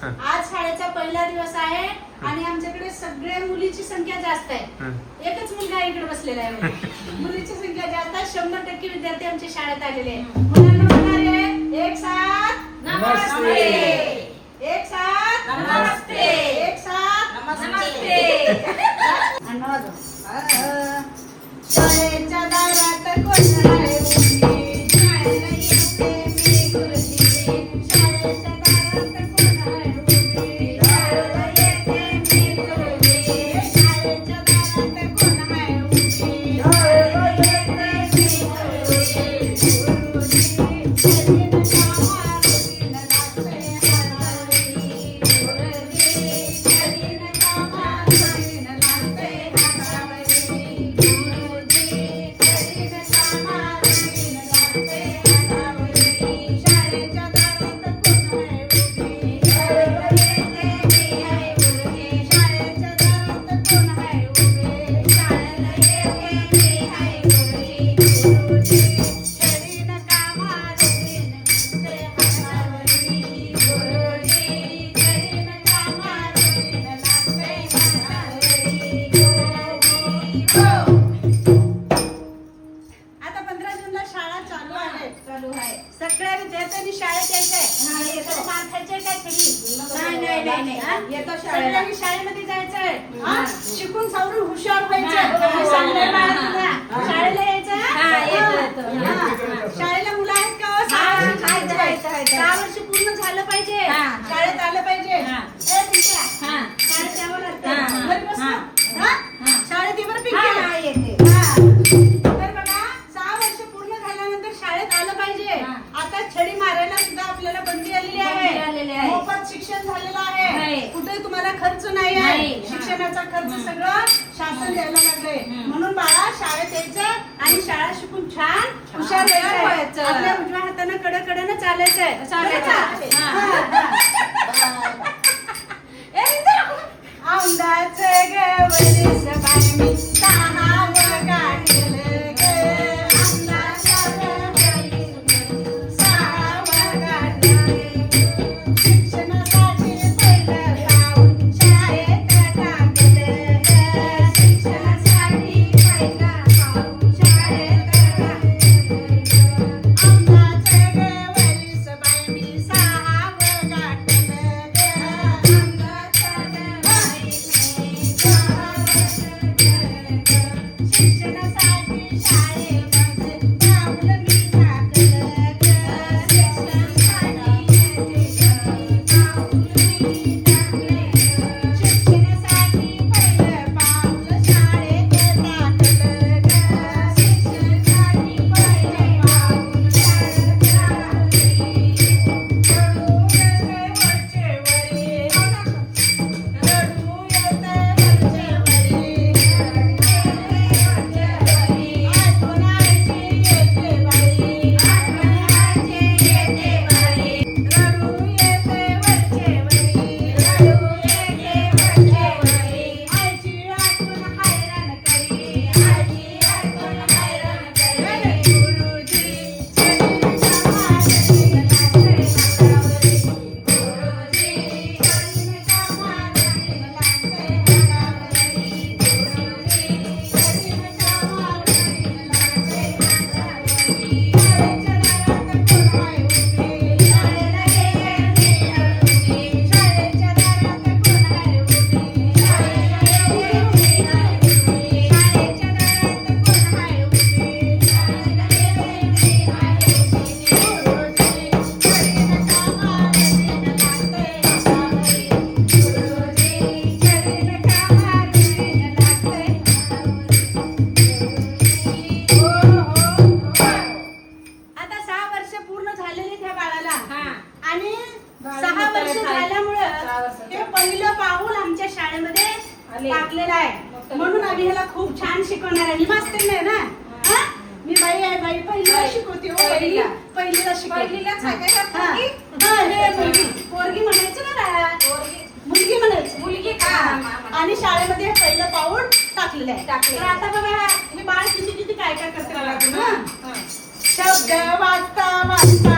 आज शाळेचा पहिला दिवस आहे आणि आमच्याकडे सगळ्या मुलीची संख्या जास्त आहे. एकच मुलगा इकडे बसलेला आहे. मुलीची संख्या जास्त आहे. 100% विद्यार्थी आमच्या शाळेत आलेले आहे. मुलांना म्हणणारे एक साथ नमस्ते, एक साथ नमस्ते, एक साथ नमस्ते. शाळेच्या दारात कोण आहे मुली? शाळेला येते मी गुरुजी. शाळेच्या दारात कोण आहे मुली? शाळेला येते मी गुरुजी. शाळेच्या दारात कोण आहे मुली? शाळेला येते मी गुरुजी. गुरुजी शरीर सगळ्या विद्यार्थ्यांनी शाळेत यायचंय. मार खायचंय काय तरी नाही. सगळ्यांनी शाळेमध्ये जायचंय. शिकून सावरून हुशार व्हायचं. शाळेला यायचं. शाळेला मुलं आहेत का? 6 वर्ष पूर्ण झालं पाहिजे. शाळेत आलं पाहिजे. शाळेत यावं लागतं. घरी बसणं. शाळेत बरं पिंकी तर बघा 6 वर्ष पूर्ण झाल्यानंतर शाळेत आलं पाहिजे. आता छडी मारायला सुद्धा आपल्याला बंदी आलेली आहे. मोफत शिक्षण झालेलं आहे. कुठे तुम्हाला खर्च नाही आहे. शिक्षणाचा खर्च सगळं शासन द्यायला लागलंय. म्हणून बाळा शाळेत यायचं आणि शाळा शिकून छान हुशार व्हायचं. आपल्या उजव्या हाताने कडकडनं चालायचंय. औंधाचं गवळीस बाई मी 6 गाठलं ग. औंधाचं गवळीस 6 गाठलं. शिक्षणासाठी पहिलं पाऊल शाळेत टाकलं ग. शिक्षणासाठी पहिलं पाऊल शाळेत टाकलं ग. औंधाचं गवळीस बाई मी 6 गाठलं ग. औंधाचं गवळीस शिक्षणासाठी शाळेमध्ये पाऊल मी टाकलं ग. शिक्षणासाठी पाऊल मी टाकलं ग. शिक्षणासाठी पहिलं पाऊल शाळेत टाकलं ग. शिक्षणासाठी पहिलं पाऊल शाळेत टाकलं. वरचे वरी रडू येते वरचे वरी. आठवण आईची येते बाई. आठवण आईची येते बाई. रडू येते वरचे वरी. रडू येते वरचे वरी. आईची आठवण हैराण करी. आईची आठवण हैराण करी. गुरुजी शरीराच्या मांडीला लागते हातावरी. गुरुजी शरीराच्या मांडीला लागते हातावरी. गुरुजी शरीराच्या मांडीला लागते हातावरी. शाळेच्या दारात कोण आहे उभी? शाळेला ये मी आहे उभी. शाळेच्या दारात कोण आहे उभी? शाळेला ये मी आहे उभी. शाळेच्या दारात कोण आहे उभी? शाळेला ये मी आहे उभी. गुरुजी शरीराच्या मांडीला लागते हातावरी. गुरुजी शरीराच्या मांडीला लागते हातावरी. आता 6 वर्ष पूर्ण झालेली त्या बाळाला आणि 6 वर्ष झाल्यामुळं ते पहिलं पाऊल आमच्या शाळेमध्ये टाकलेलं आहे. म्हणून आम्ही ह्याला खूप छान शिकवणार आहे. मी मास्तर नाही ना. मी बाई आहे. बाई पहिलीला शिकवते. पहिलीला शिकवते. पोरगी म्हणायचं ना. मुलगी म्हणायचं. मुलगी का? आणि शाळेमध्ये हे पहिलं पाऊल टाकलेलं आहे. तर आता बघा हे बाळ किती काय काय करते. शब्द वाचता वाचता